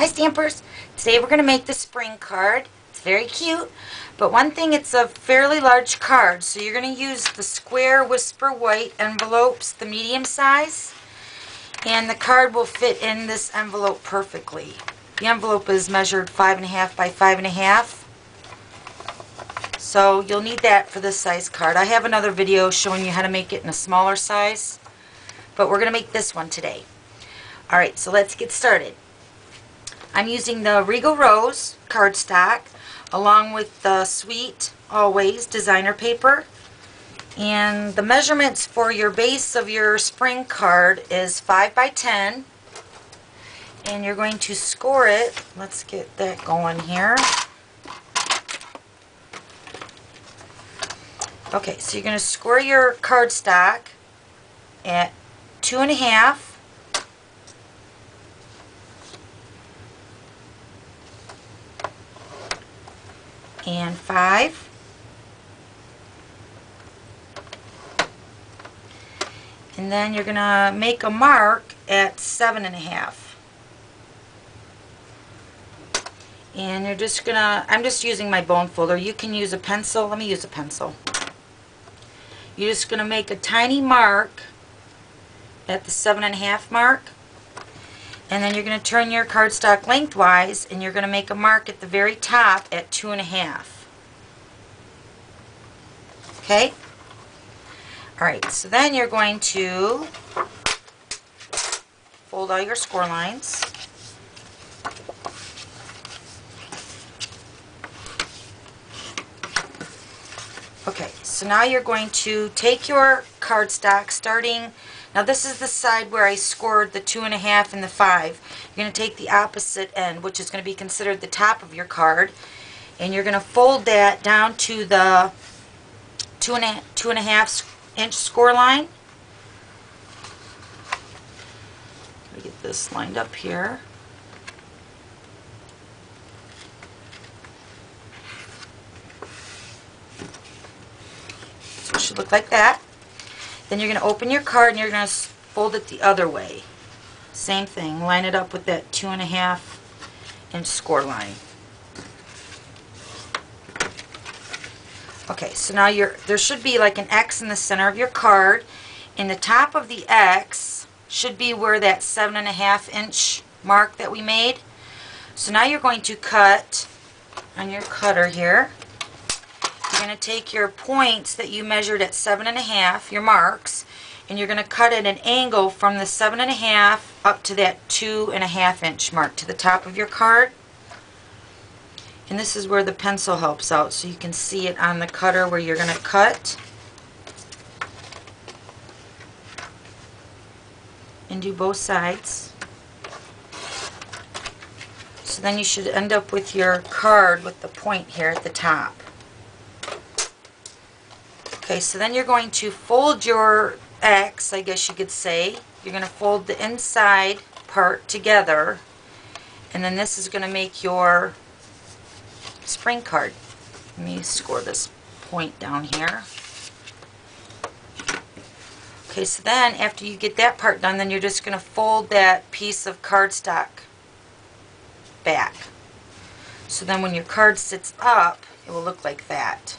Hi Stampers! Today we're going to make the spring card. It's very cute, but one thing, it's a fairly large card, so you're going to use the square Whisper White envelopes, the medium size, and the card will fit in this envelope perfectly. The envelope is measured 5.5 by 5.5, so you'll need that for this size card. I have another video showing you how to make it in a smaller size, but we're going to make this one today. Alright, so let's get started. I'm using the Regal Rose cardstock along with the Sweet Always designer paper, and the measurements for your base of your spring card is 5 by 10, and you're going to score it. Let's get that going here. Okay, so you're going to score your cardstock at 2.5 and 5, and then you're gonna make a mark at 7.5, and you're just gonna, I'm just using my bone folder. You can use a pencil. Let me use a pencil. You're just gonna make a tiny mark at the 7.5 mark, and then you're going to turn your cardstock lengthwise, and you're going to make a mark at the very top at 2.5. Okay? Alright, so then you're going to fold all your score lines. Okay, so now you're going to take your cardstock starting. Now this is the side where I scored the 2.5 and the 5. You're going to take the opposite end, which is going to be considered the top of your card, and you're going to fold that down to the 2.5 inch score line. Let me get this lined up here. So it should look like that. Then you're going to open your card and you're going to fold it the other way. Same thing, line it up with that 2.5 inch score line. Okay, so now there should be like an X in the center of your card, and the top of the X should be where that 7.5 inch mark that we made. So now you're going to cut on your cutter here. You're going to take your points that you measured at 7.5, your marks, and you're going to cut at an angle from the 7.5 up to that 2.5 inch mark to the top of your card. And this is where the pencil helps out, so you can see it on the cutter where you're going to cut. And do both sides. So then you should end up with your card with the point here at the top. Okay, so then you're going to fold your X, I guess you could say. You're going to fold the inside part together, and then this is going to make your spring card. Let me score this point down here. Okay, so then after you get that part done, then you're just going to fold that piece of cardstock back. So then when your card sits up, it will look like that.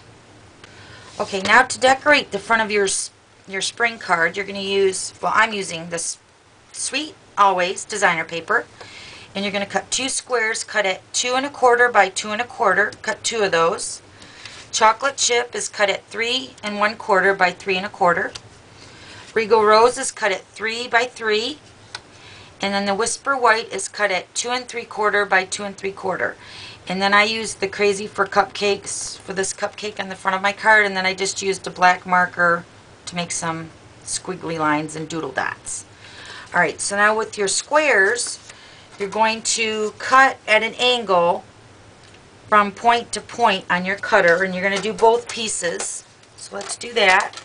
Okay, now to decorate the front of your spring card, you're going to use, well, I'm using this Sweet Always designer paper, and you're going to cut 2 squares, cut at 2.25 by 2.25, cut 2 of those. Chocolate chip is cut at 3.25 by 3.25. Regal Rose is cut at 3 by 3, and then the Whisper White is cut at 2.75 by 2.75. And then I used the Crazy for Cupcakes for this cupcake on the front of my card, and then I just used a black marker to make some squiggly lines and doodle dots. Alright, so now with your squares, you're going to cut at an angle from point to point on your cutter, and you're going to do both pieces. So let's do that.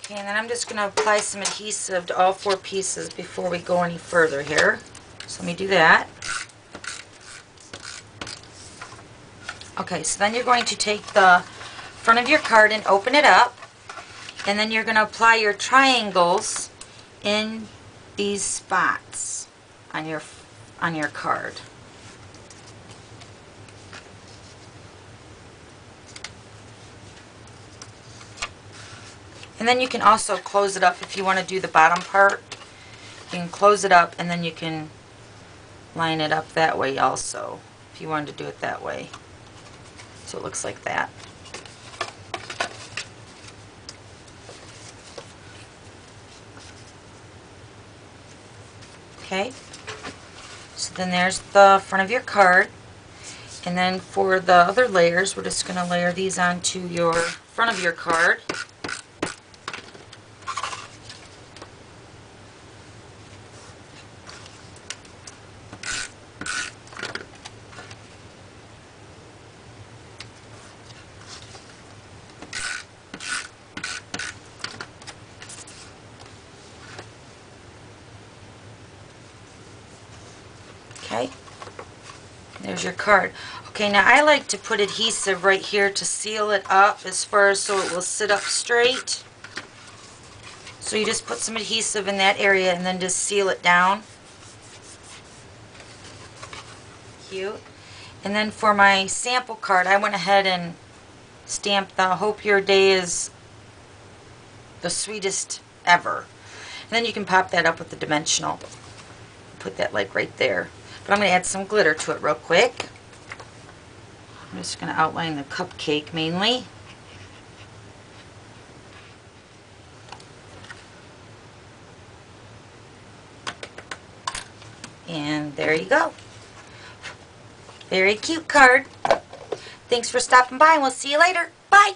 Okay, and then I'm just going to apply some adhesive to all 4 pieces before we go any further here. So let me do that. Okay, so then you're going to take the front of your card and open it up, and then you're going to apply your triangles in these spots on your card. And then you can also close it up if you want to do the bottom part. You can close it up and then you can line it up that way also, if you wanted to do it that way. So it looks like that. Okay, so then there's the front of your card. And then for the other layers, we're just going to layer these onto your front of your card. Okay, there's your card. Okay, now I like to put adhesive right here to seal it up as far as so it will sit up straight. So you just put some adhesive in that area and then just seal it down. Cute. And then for my sample card, I went ahead and stamped the "Hope your day is the sweetest ever." And then you can pop that up with the dimensional. Put that like right there. But I'm going to add some glitter to it real quick. I'm just going to outline the cupcake mainly. And there you go. Very cute card. Thanks for stopping by and we'll see you later. Bye!